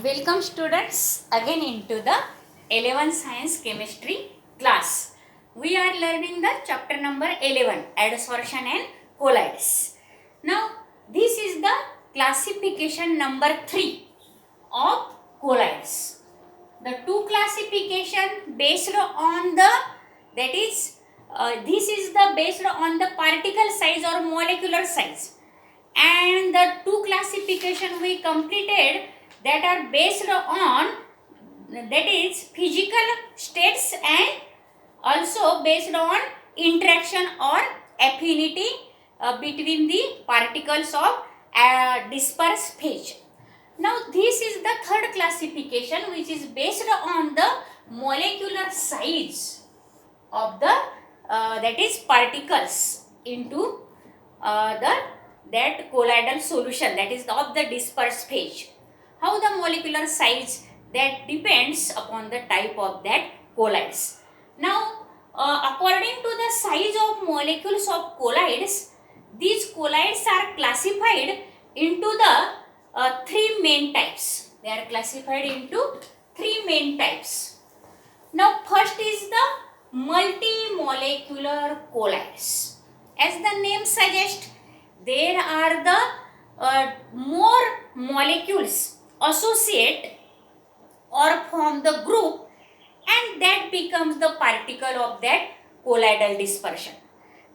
Welcome students again into the 11th Science Chemistry class. We are learning the chapter number 11, adsorption and colloids. Now this is the classification number 3 of colloids. The two classification based on the that is this is the based on the particle size or molecular size, and the two classification we completed that are based on that is physical states and also based on interaction or affinity between the particles of dispersed phase. Now this is the third classification, which is based on the molecular size of the that is particles into the that colloidal solution, that is of the dispersed phase. How the molecular size, that depends upon the type of that colloids. Now according to the size of molecules of colloids, these colloids are classified into the three main types. They are classified into three main types. Now first is the multimolecular colloids. As the name suggests, there are the more molecules associate or form the group, and that becomes the particle of that colloidal dispersion.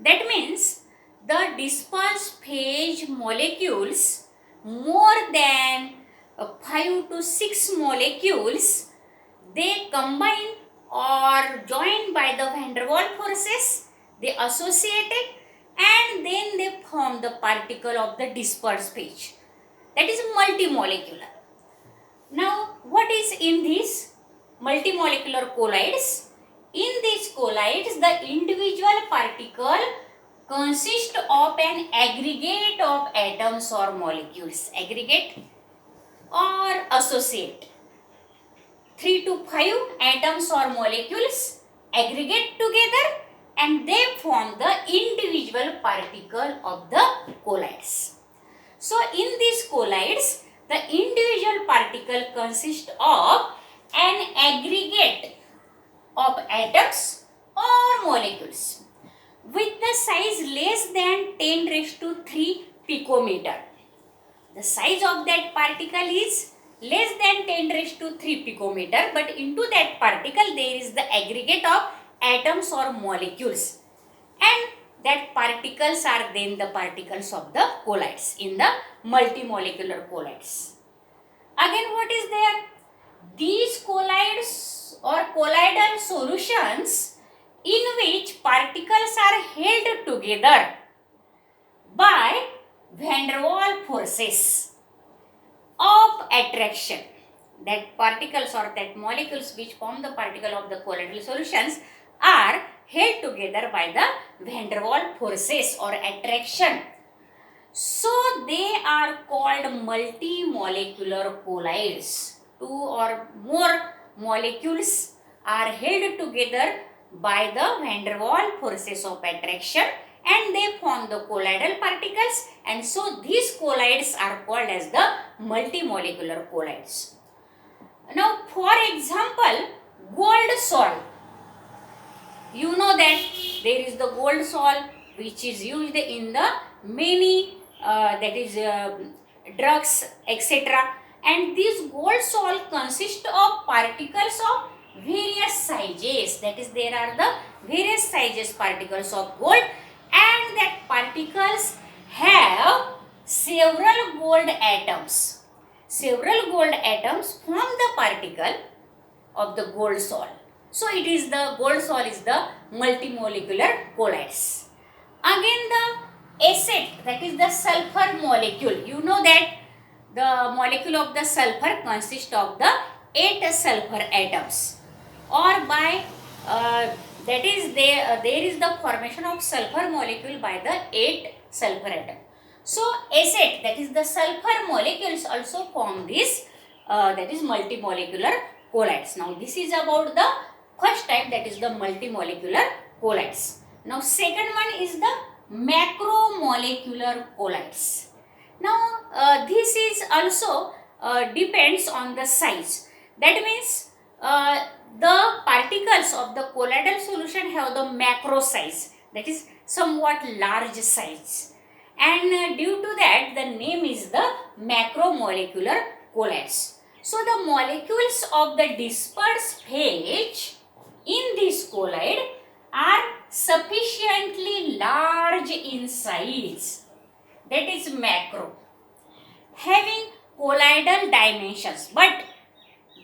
That means the dispersed phase molecules more than 5 to 6 molecules, they combine or joined by the van der Waals forces, they associated, and then they form the particle of the dispersed phase. That is multimolecular. Now, what is in these multimolecular colloids? In these colloids, the individual particle consists of an aggregate of atoms or molecules. Aggregate or associate. 3 to 5 atoms or molecules aggregate together and they form the individual particle of the colloids. So in these colloids, the individual particle consists of an aggregate of atoms or molecules with the size less than 10 raised to 3 picometer. The size of that particle is less than 10 raised to 3 picometer, but into that particle there is the aggregate of atoms or molecules, and that particles are then the particles of the colloids in the multimolecular colloids. Again, what is there? These colloids or colloidal solutions in which particles are held together by van der Waals forces of attraction. That particles or that molecules which form the particle of the colloidal solutions are held together by the van der Waals forces or attraction. So they are called multimolecular colloids. Two or more molecules are held together by the van der Waals forces of attraction and they form the colloidal particles, and so these colloids are called as the multimolecular colloids. Now for example, gold salt. You know that there is the gold salt which is used in the many drugs, etc. And this gold salt consists of particles of various sizes. That is, there are the various sizes particles of gold, and that particles have several gold atoms. Several gold atoms form the particle of the gold salt. So it is the gold salt is the multimolecular colloids. Again the acid, that is the sulfur molecule. You know that the molecule of the sulfur consists of the 8 sulfur atoms, or by there is the formation of sulfur molecule by the 8 sulfur atom. So acid, that is the sulfur molecules also form this that is multimolecular colloids. Now this is about the first type, that is the multimolecular colloids. Now second one is the macromolecular colloids. Now this is also depends on the size. That means the particles of the colloidal solution have the macro size, that is somewhat large size, and due to that the name is the macromolecular colloids. So the molecules of the dispersed phase in this colloid are sufficiently large in size, that is macro, having colloidal dimensions. But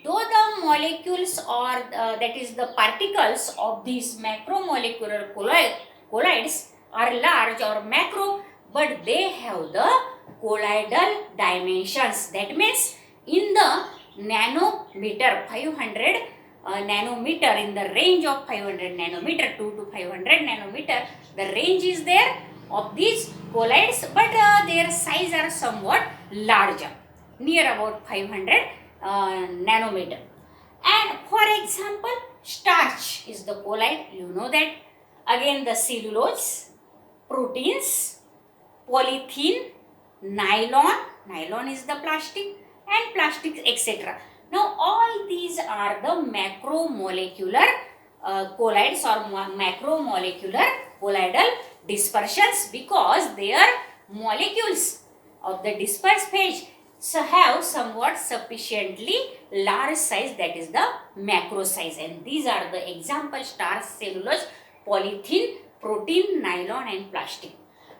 though the molecules or that is the particles of these macromolecular colloids are large or macro, but they have the colloidal dimensions. That means in the nanometer, 500 nanometer, in the range of 500 nanometer, 2 to 500 nanometer, the range is there of these colloids, but their size are somewhat larger, near about 500 nanometer. And for example, starch is the colloid, you know that. Again the cellulose, proteins, polythene, nylon is the plastic, and plastics, etc. Now all these are the macromolecular colloids or macromolecular colloidal dispersions, because their molecules of the dispersed phase have somewhat sufficiently large size, that is the macro size, and these are the example: starch, cellulose, polythene, protein, nylon and plastic.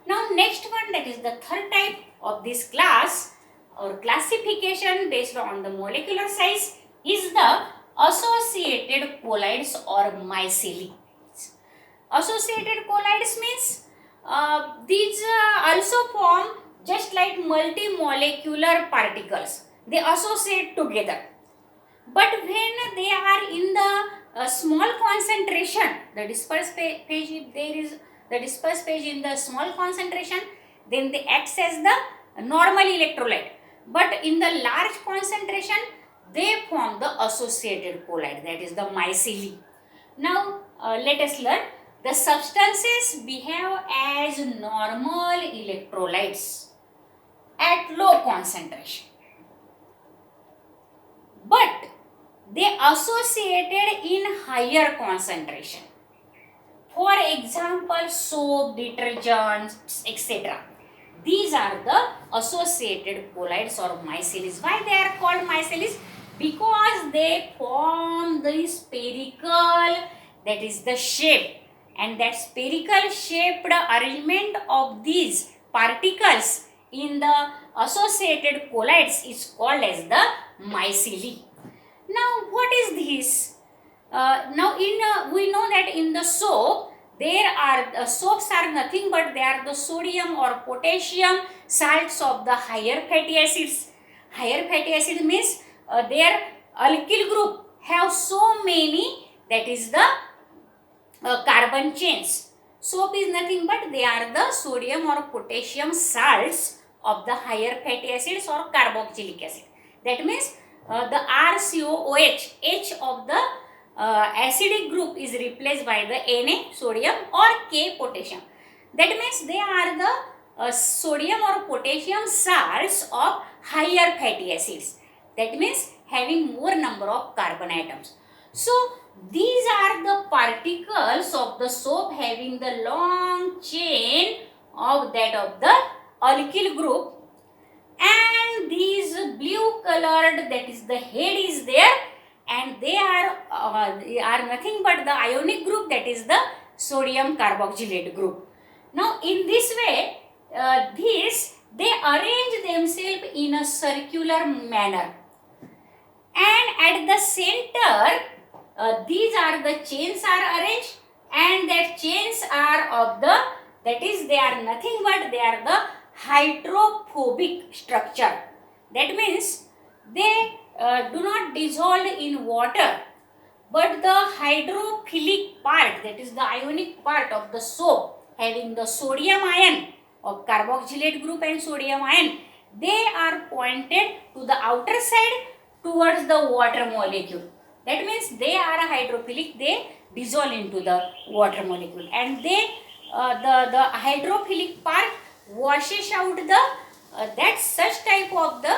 Now next one, that is the third type of this class or classification based on the molecular size, is the associated colloids or myceli. Associated colloids means these also form just like multimolecular particles. They associate together. But when they are in the small concentration, the dispersed phase, if there is the dispersed phase in the small concentration, then they act as the normal electrolyte. But in the large concentration, they form the associated colloid, that is the myceli. Now let us learn. The substances behave as normal electrolytes at low concentration, but they associated in higher concentration. For example, soap, detergents, etc. These are the associated colloids or myceles. Why they are called myceles? Because they form the spherical, that is the shape, and that spherical shaped arrangement of these particles in the associated colloids is called as the myceli. Now what is this? Now we know that in the soap there are soaps are nothing but they are the sodium or potassium salts of the higher fatty acids. Higher fatty acid means their alkyl group have so many, that is the carbon chains. Soap is nothing but they are the sodium or potassium salts of the higher fatty acids or carboxylic acid. That means the RCOOH, H of the acidic group is replaced by the Na, sodium, or K, potassium. That means they are the sodium or potassium salts of higher fatty acids. That means having more number of carbon atoms. So these are the particles of the soap having the long chain of that of the alkyl group, and these blue colored, that is the head is there, and they are nothing but the ionic group, that is the sodium carboxylate group. Now in this way they arrange themselves in a circular manner, and at the center these are the chains are arranged, and that chains are of the, that is they are nothing but they are the hydrophobic structure. That means they do not dissolve in water, but the hydrophilic part, that is the ionic part of the soap having the sodium ion of carboxylate group and sodium ion, they are pointed to the outer side towards the water molecule. That means they are hydrophilic, they dissolve into the water molecule, and they the hydrophilic part washes out the that such type of the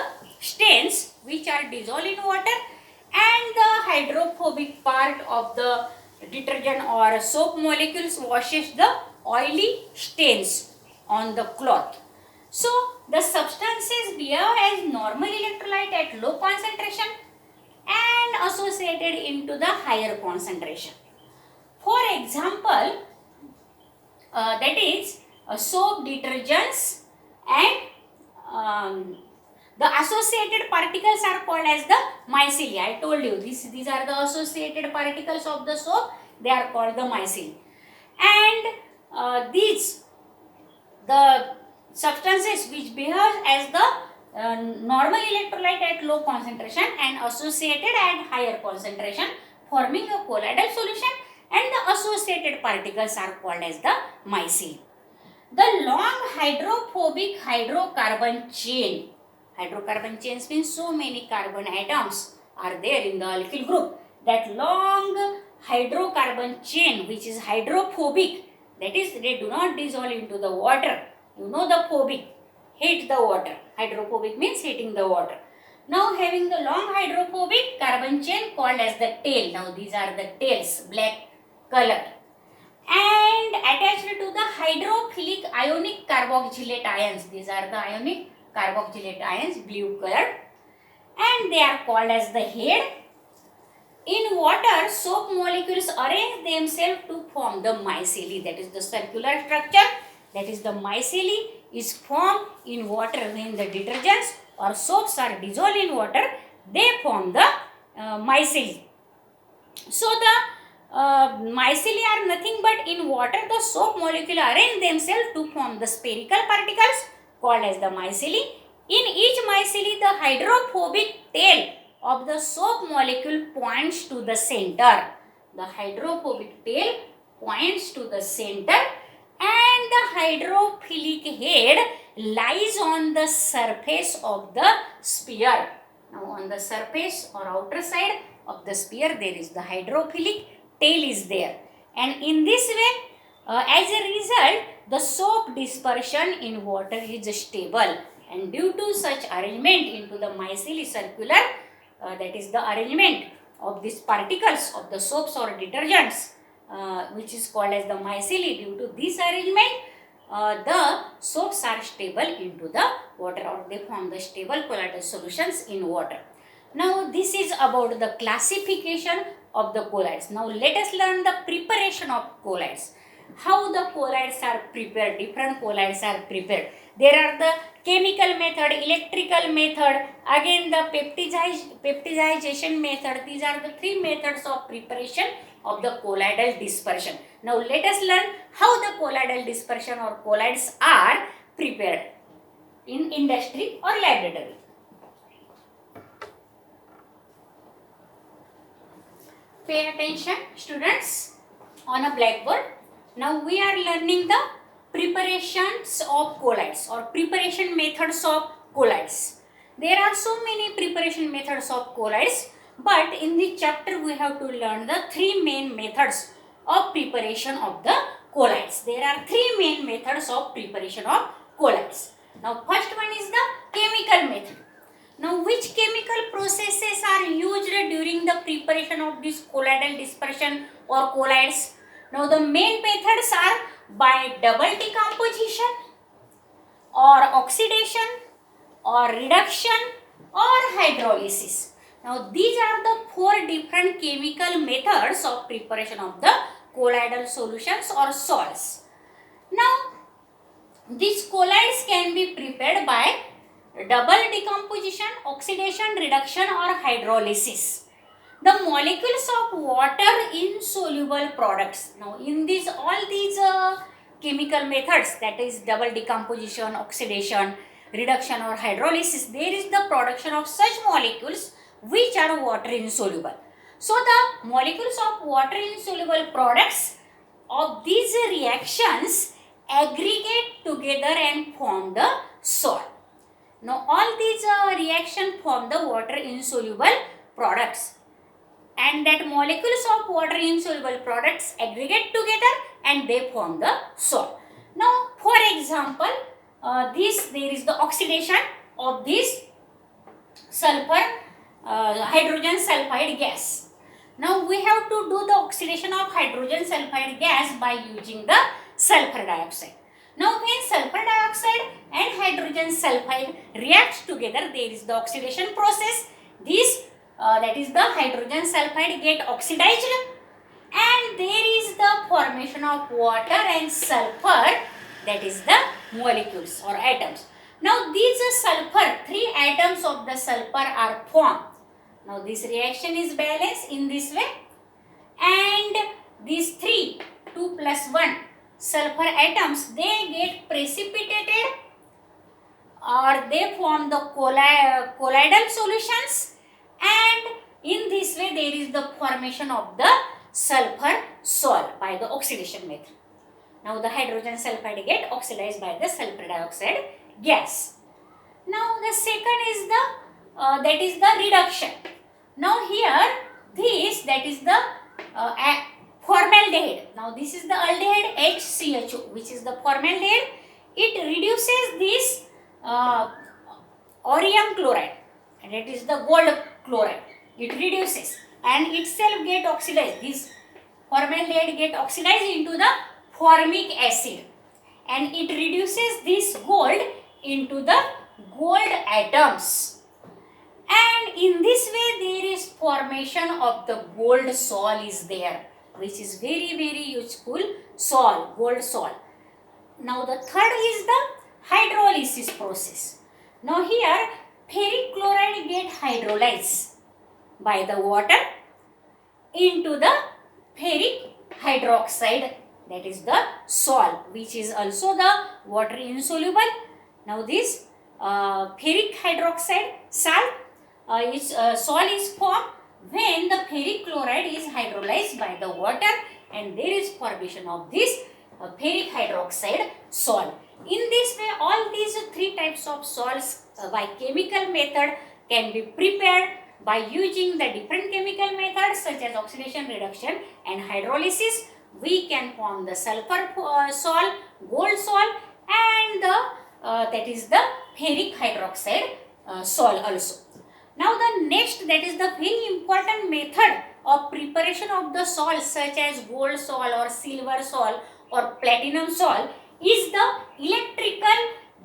stains which are dissolved in water, and the hydrophobic part of the detergent or soap molecules washes the oily stains on the cloth. So the substances behave as normal electrolyte at low concentration and associated into the higher concentration. For example, that is soap, detergents, and the associated particles are called as the micelle. I told you these are the associated particles of the soap. They are called the micelle. And these the substances which behave as the normal electrolyte at low concentration and associated at higher concentration, forming a colloidal solution, and the associated particles are called as the micelle. The long hydrophobic hydrocarbon chain. Hydrocarbon chains means so many carbon atoms are there in the alkyl group. That long hydrocarbon chain which is hydrophobic, that is, they do not dissolve into the water. You know the phobic, hate the water. Hydrophobic means hating the water. Now having the long hydrophobic carbon chain called as the tail. Now these are the tails, black color. And attached to the hydrophilic ionic carboxylate ions. These are the ionic carboxylate ions, blue colored. And they are called as the head. In water, soap molecules arrange themselves to form the micelle. That is the circular structure. That is the micelle is formed in water when the detergents or soaps are dissolved in water. They form the micelle. So the micelle are nothing but in water the soap molecule arrange themselves to form the spherical particles called as the micelle. In each micelle, the hydrophobic tail of the soap molecule points to the center. The hydrophobic tail points to the center, and the hydrophilic head lies on the surface of the sphere. Now on the surface or outer side of the sphere there is the hydrophilic tail is there, and in this way as a result the soap dispersion in water is stable, and due to such arrangement into the micelle circular, that is the arrangement of these particles of the soaps or detergents, which is called as the micelle. Due to this arrangement, the soaps are stable into the water, or they form the stable colloidal solutions in water. Now this is about the classification of the colloids. Now let us learn the preparation of colloids. How the colloids are prepared, different colloids are prepared. There are the chemical method, electrical method, again the peptidization method. These are the three methods of preparation of the colloidal dispersion. Now let us learn how the colloidal dispersion or colloids are prepared in industry or laboratory. Pay attention students on a blackboard. Now we are learning the preparations of colloids or preparation methods of colloids. There are so many preparation methods of colloids, but in this chapter we have to learn the three main methods of preparation of the colloids. There are three main methods of preparation of colloids. Now first one is the chemical method. Now which chemical processes are used during the preparation of this colloidal dispersion or colloids? Now the main methods are by double decomposition or oxidation or reduction or hydrolysis. Now these are the four different chemical methods of preparation of the colloidal solutions or salts. Now these colloids can be prepared by double decomposition, oxidation, reduction or hydrolysis. The molecules of water insoluble products. Now in these all these chemical methods, that is double decomposition, oxidation, reduction or hydrolysis, there is the production of such molecules which are water insoluble. So the molecules of water insoluble products of these reactions aggregate together and form the salt. Now all these reactions form the water insoluble products, and that molecules of water insoluble products aggregate together and they form the salt. Now for example, there is the oxidation of these sulfur hydrogen sulfide gas. Now we have to do the oxidation of hydrogen sulfide gas by using the sulfur dioxide. Now when sulfur dioxide and hydrogen sulfide reacts together, there is the oxidation process. This that is the hydrogen sulfide get oxidized, and there is the formation of water and sulfur, that is the molecules or atoms. Now these sulfur, 3 atoms of the sulfur are formed. Now this reaction is balanced in this way, and these 3, 2 plus 1 sulfur atoms, they get precipitated or they form the colloidal solutions, and in this way there is the formation of the sulfur sol by the oxidation method. Now the hydrogen sulfide get oxidized by the sulfur dioxide gas. Now the second is the that is the reduction. Now here this, that is the formaldehyde. Now this is the aldehyde HCHO, which is the formaldehyde. It reduces this orium chloride, and it is the gold chloride. It reduces and itself get oxidized. This formaldehyde get oxidized into the formic acid, and it reduces this gold into the gold atoms, and in this way there is formation of the gold sol is there, which is very useful sol, gold sol. Now the third is the hydrolysis process. Now here ferric chloride get hydrolyzed by the water into the ferric hydroxide, that is the sol, which is also the water insoluble. Now this ferric hydroxide salt sol is formed when the ferric chloride is hydrolyzed by the water, and there is formation of this ferric hydroxide sol. In this way all these 3 types of sols by chemical method can be prepared by using the different chemical methods such as oxidation, reduction and hydrolysis. We can form the sulfur sol, gold sol, and the that is the ferric hydroxide sol also. Now the next, that is the very important method of preparation of the sol such as gold sol or silver sol or platinum sol is the electrical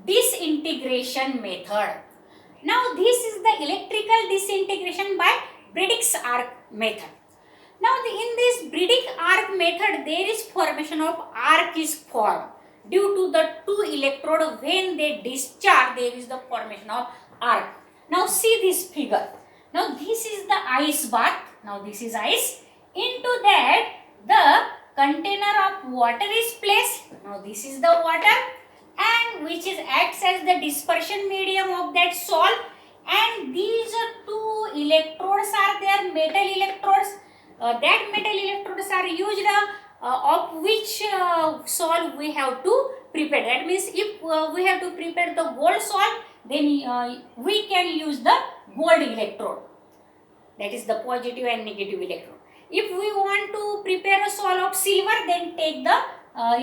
disintegration method. Now this is the electrical disintegration by Braddock's arc method. Now in this Braddock arc method there is formation of arc is formed due to the 2 electrode. When they discharge, there is the formation of arc. Now see this figure. Now this is the ice bath. Now this is ice. Into that the container of water is placed. Now this is the water, and which is acts as the dispersion medium of that sol, and these 2 electrodes are there, metal electrodes. That metal electrodes are used of which sol we have to prepare. That means if we have to prepare the gold sol, then we can use the gold electrode, that is the positive and negative electrode. If we want to prepare a sol of silver, then take the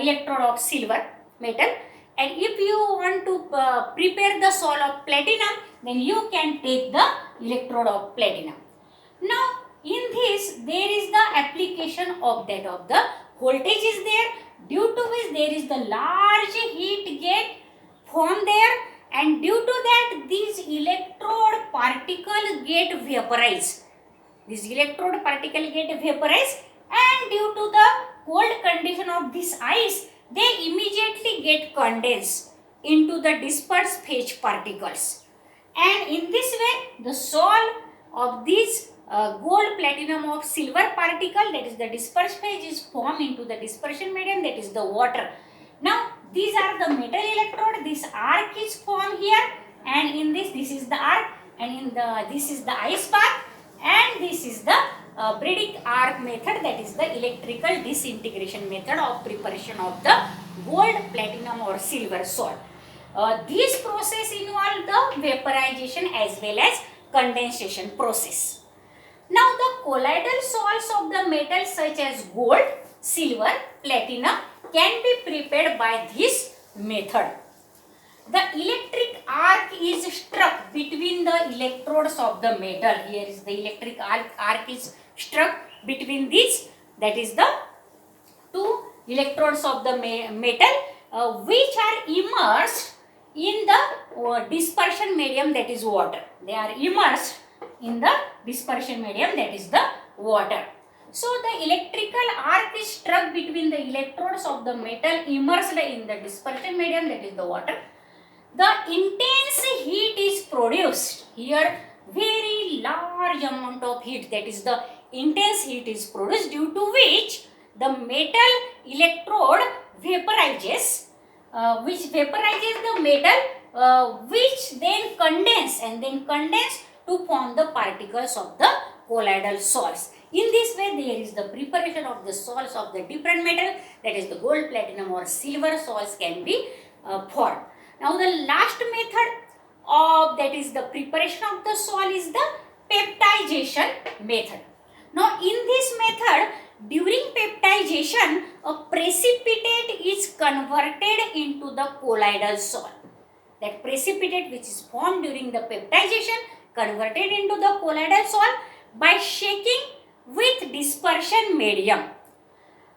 electrode of silver metal, and if you want to prepare the sol of platinum, then you can take the electrode of platinum. Now in this there is the application of that of the voltage is there, due to which there is the large heat get formed there, and due to that these electrode particle get vaporized. These electrode particle get vaporized, and due to the cold condition of this ice, they immediately get condensed into the dispersed phase particles, and in this way the sol of these gold, platinum or silver particle, that is the dispersed phase, is formed into the dispersion medium, that is the water. Now these are the metal electrode. This arc is formed here, and in this is the arc, and in the this is the ice bath, and this is the Braddock arc method, that is the electrical disintegration method of preparation of the gold, platinum or silver sol. This process involve the vaporization as well as condensation process. Now the colloidal sols of the metals such as gold, silver, platinum can be prepared by this method. The electric arc is struck between the electrodes of the metal. Here is the electric arc is struck between these, that is the two electrodes of the metal which are immersed in the dispersion medium, that is water. They are immersed in the dispersion medium, that is the water. So the electrical arc is struck between the electrodes of the metal immersed in the dispersion medium, that is the water. The intense heat is produced. Here very large amount of heat, that is the intense heat is produced, due to which the metal electrode vaporizes, which vaporizes the metal, which then condense to form the particles of the colloidal salts. In this way, there is the preparation of the salts of the different metal, that is the gold, platinum or silver salts can be formed. Now the last method of, that is the preparation of the salt, is the peptization method. Now in this method, during peptization, a precipitate is converted into the colloidal salt. That precipitate which is formed during the peptization converted into the colloidal salt by shaking with dispersion medium.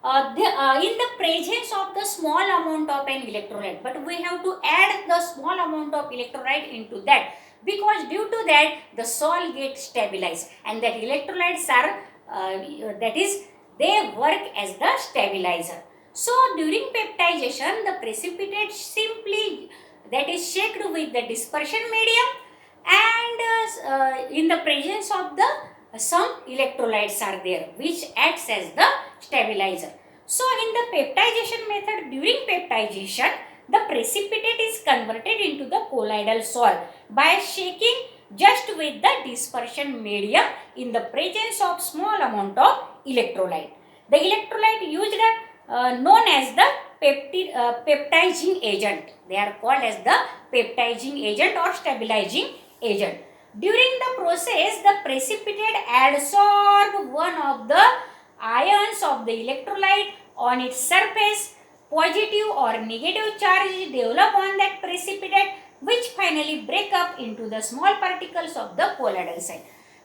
In the presence of the small amount of an electrolyte, but we have to add the small amount of electrolyte into that, because due to that the salt gets stabilized, and that electrolytes are that is they work as the stabilizer. So during peptization, the precipitate simply, that is shaked with the dispersion medium, and in the presence of the some electrolytes are there which acts as the stabilizer. So in the peptization method, during peptization, the precipitate is converted into the colloidal salt by shaking just with the dispersion medium in the presence of small amount of electrolyte. The electrolyte used known as the peptizing agent. They are called as the peptizing agent or stabilizing agent. During the process, the precipitate adsorb one of the ions of the electrolyte on its surface. Positive or negative charge develop on that precipitate, which finally break up into the small particles of the colloidal size.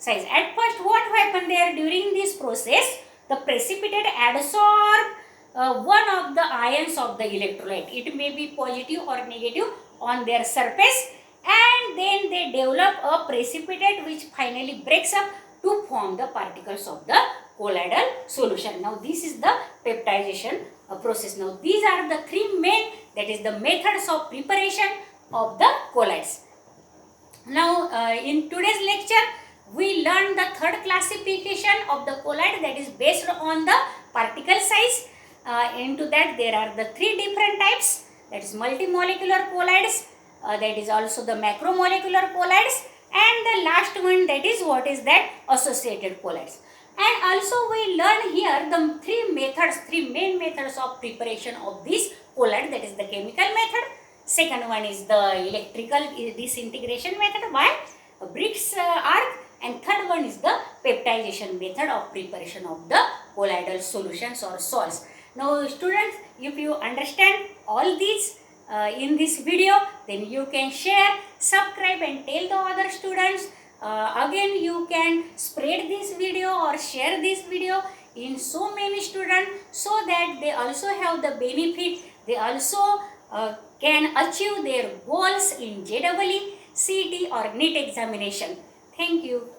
At first, what happened there during this process? The precipitate adsorb one of the ions of the electrolyte. It may be positive or negative on their surface, and then they develop a precipitate which finally breaks up to form the particles of the colloidal solution. Now this is the peptization process. Now these are the three main, that is the methods of preparation of the colloids. Now in today's lecture, we learned the third classification of the colloid, that is based on the particle size. Into that there are the three different types, that is multimolecular colloids, that is also the macromolecular colloids, and the last one, that is what is that, associated colloids. And also we learn here the three main methods of preparation of this colloid, that is the chemical method. Second one is the electrical disintegration method by Briggs arc, and third one is the peptization method of preparation of the colloidal solutions or salts. Now students, if you understand all these in this video, then you can share, subscribe and tell the other students. Again, you can spread this video or share this video in so many students, so that they also have the benefit. They also can achieve their goals in JEE, CET or NEET examination. Thank you.